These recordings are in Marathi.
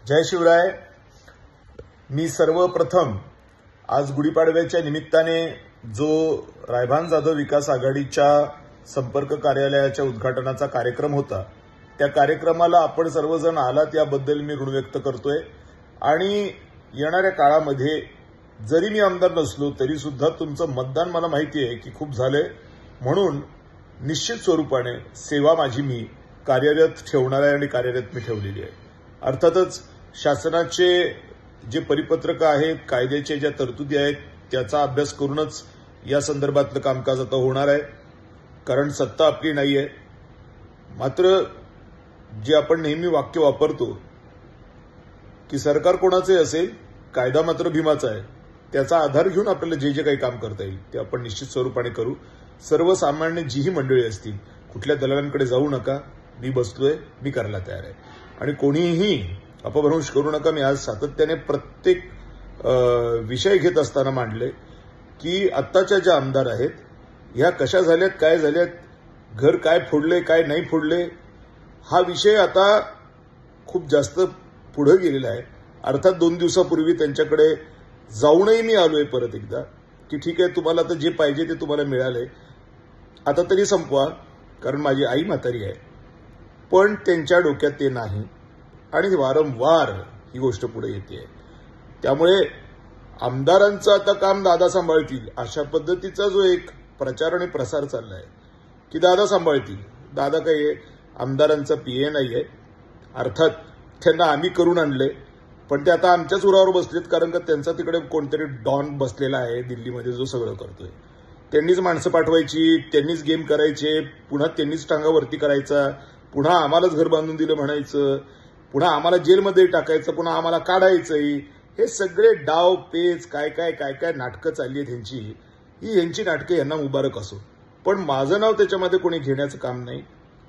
जय शिवराय। मी सर्वप्रथम आज गुढीपाडव्याच्या निमित्ताने जो रायभान जाधव विकास आघाडीच्या संपर्क कार्यालयाच्या उद्घाटनाचा कार्यक्रम होता, त्या कार्यक्रमाला आपण सर्वजण आलात याबद्दल मी ऋण व्यक्त करतोय। आणि येणाऱ्या काळामध्ये जरी मी आमदार नसलो तरी सुद्धा तुमचं मतदान मला माहिती आहे की खूप झालंय, म्हणून निश्चित स्वरूपाने सेवा माझी मी कार्यरत ठेवणार आहे आणि कार्यरत मी ठेवलेली आहे। अर्थातच शासनाचे जे परिपत्रक आहेत, कायद्याचे ज्या तरतुदी आहेत, त्याचा अभ्यास करूनच या संदर्भातलं कामकाज आता होणार आहे, कारण सत्ता आपली नाहीये। मात्र जे आपण नेहमी वाक्य वापरतो की सरकार कोणाचे असेल, कायदा मात्र भीमाचा आहे, त्याचा आधार घेऊन आपल्याला जे जे काही काम करता येईल ते आपण निश्चित स्वरूपाने करू। सर्वसामान्य जीही मंडळी असतील, कुठल्या दलालांकडे जाऊ नका, मी बसलोय, मी करायला तयार आहे। आणि कोणीही अपभ्रंश करू नका। मी आज सातत्याने प्रत्येक विषय घेत असताना मांडले की आत्ताच्या ज्या आमदार आहेत ह्या कशा झाल्यात, काय झाल्यात, घर काय फोडले, काय नाही फोडले, हा विषय आता खूप जास्त पुढे गेलेला आहे। अर्थात 2 दिवसापूर्वी त्यांच्याकडे जाऊनही मी आलोय परत एकदा की ठीक आहे, तुम्हाला आता जे पाहिजे ते तुम्हाला मिळालंय, आता तरी संपवा, कारण माझी आई म्हातारी आहे। पण त्यांच्या डोक्यात ते नाही आणि वारंवार ही गोष्ट पुढे येते। त्यामुळे आमदारांचं आता काम दादा सांभाळतील अशा पद्धतीचा जो एक प्रचार आणि प्रसार चाललाय की दादा सांभाळतील, दादा काही आमदारांचा पीए नाहीये। अर्थात त्यांना आम्ही करून आणले, पण ते आता आमच्याच उरावर बसलेत, कारण का त्यांचा तिकडे कोणतरी डॉन बसलेला आहे दिल्लीमध्ये जो सगळं करतोय। त्यांनीच माणसं पाठवायची, त्यांनीच गेम करायचे, पुन्हा त्यांनीच टांगावरती करायचा, पुन्हा आम्हालाच घर बांधून दिलं म्हणायचं, पुन्हा आम्हाला जेलमध्ये टाकायचं, पुन्हा आम्हाला काढायचंय। हे सगळे डाव पेच काय काय काय काय नाटकं चालली आहेत ह्यांची, ही यांची नाटकं यांना मुबारक असो। पण माझं नाव त्याच्यामध्ये कोणी घेण्याचं काम नाही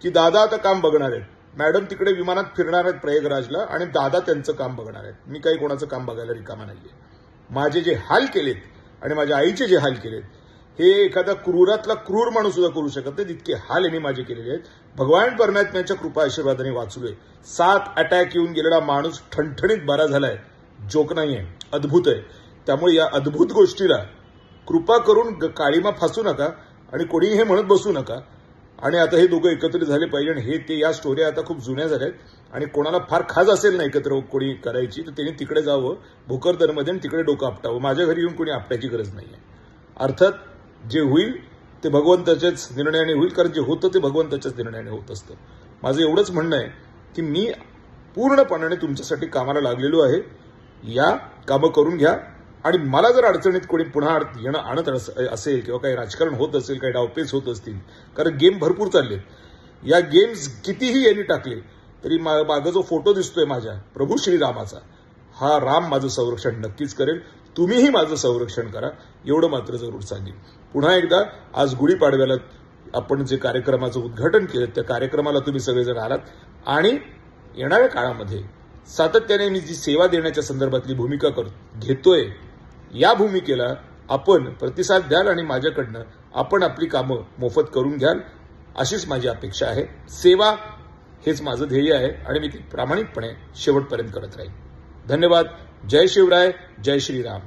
की दादा आता काम बघणार आहेत, मॅडम तिकडे विमानात फिरणार आहेत प्रयागराजला आणि दादा त्यांचं काम बघणार आहेत। मी काही कोणाचं काम बघायला रिकामा नाहीये। माझे जे हाल केलेत आणि माझ्या आईचे जे हाल केलेत, हे एखादा क्रूरातला क्रूर माणूस सुद्धा करू शकत नाही, तितके हाल यांनी माझे केलेले आहेत। भगवान परमात्म्याच्या कृपा आशीर्वादाने वाचलोय। 7 अटॅक येऊन गेलेला माणूस ठणठणीत बरा झालाय, जोक नाहीये, अद्भुत आहे। त्यामुळे या अद्भुत गोष्टीला कृपा करून काळीमा फासू नका आणि कोणीही हे म्हणत बसू नका। आणि आता हे दोघं एकत्रित झाले पाहिजे, आणि हे ते या स्टोरी आता खूप जुन्या झाल्यात आणि कोणाला फार खाज असेल ना एकत्र कोणी करायची तर त्यांनी तिकडे जावं भोकरदनमध्ये आणि तिकडे डोकं आपटावं। माझ्या घरी येऊन कोणी आपटायची गरज नाहीये। अर्थात जे होईल ते भगवंताच्याच निर्णयाने होईल, कारण जे होतं ते भगवंताच्याच निर्णयाने होत असतं। माझं एवढंच म्हणणं आहे की मी पूर्णपणाने तुमच्यासाठी कामाला लागलेलो आहे, या कामं करून घ्या। आणि मला जर अडचणीत कोणी पुन्हा येणं आणत असेल किंवा काही राजकारण होत असेल, काही डावपेच होत असतील, कारण गेम भरपूर चाललेत, या गेम्स कितीही यांनी टाकले तरी मागं जो फोटो दिसतोय माझ्या प्रभू श्रीरामाचा, हा राम माझं संरक्षण नक्कीच करेल। तुम्हीही माझं संरक्षण करा, एवढं मात्र जरूर सांगेन। पुन्हा एकदा आज गुढीपाडव्याला आपण जे कार्यक्रमाचं उद्घाटन केलं त्या कार्यक्रमाला तुम्ही सगळेजण आलात, आणि येणाऱ्या काळामध्ये सातत्याने मी जी सेवा देण्याच्या संदर्भातली भूमिका घेतोय, या भूमिकेला आपण प्रतिसाद द्याल आणि माझ्याकडनं आपण आपली कामं मोफत करून घ्याल, अशीच माझी अपेक्षा आहे। सेवा हेच माझं ध्येय आहे आणि मी ती प्रामाणिकपणे शेवटपर्यंत करत राहील। धन्यवाद। जय शिवराय, जय श्रीराम।